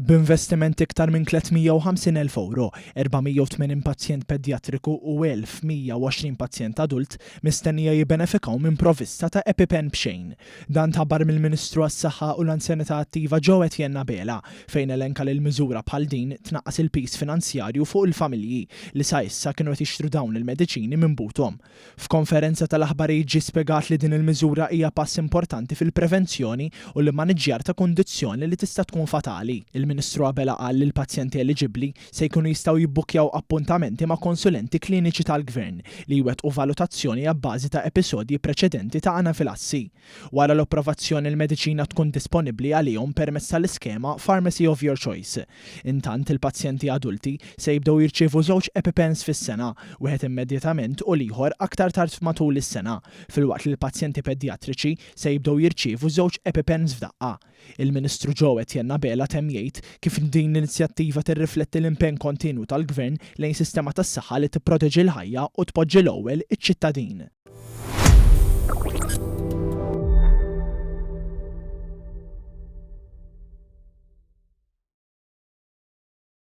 B'investiment iktar minn 350,000 euro, 480 pazjent pedjatriku u 1120 pazjent adult mistennija jibbenefikaw minn provvista ta' EpiPen b'xejn. Dan tabar mill-Ministru għas-Saħħa u l-Anzjanità Attiva Joe Etienne Nabela fejn elenka lil miżura bħal din tnaqqas il-pis finanzjarju fuq il-familji li sa issa kienu qed jixtru dawn il-mediċini minn butom. F'konferenza tal-aħbarijiet ġie spjegat li din il-miżura hija pass importanti fil-prevenzjoni u l-maniġġjar ta' kundizzjoni li tista' tkun fatali. Il-Ministru qabel qal li l-pazjenti eliġibbli se jkunu jistgħu jibbukjaw appuntamenti ma' konsulenti kliniċi tal-Gvern li jwettqu valutazzjoni abbażi ta' episodji preċedenti ta' anafilassi. Wara l-approvazzjoni l-mediċina tkun disponibbli għalihom permezz tal-iskema Pharmacy of Your Choice. Intant il-pazjenti adulti se jibdew jirċievu żewġ EpiPens fis-sena, wieħed immedjatament u l-ieħor aktar tard matul is-sena, filwaqt li l-pazjenti pedjatriċi se jibdew jirċievu żewġ EpiPens f'daqqa. Il-Ministru Joe Etienne Nabela temm jgħid kif din l-inizjattiva tirrifletti l-impenn kontinwu tal-Gvern lejn sistema tas-saħħa li tipproteġi l-ħajja u tpoġġi l-ewwel iċ-ċittadin.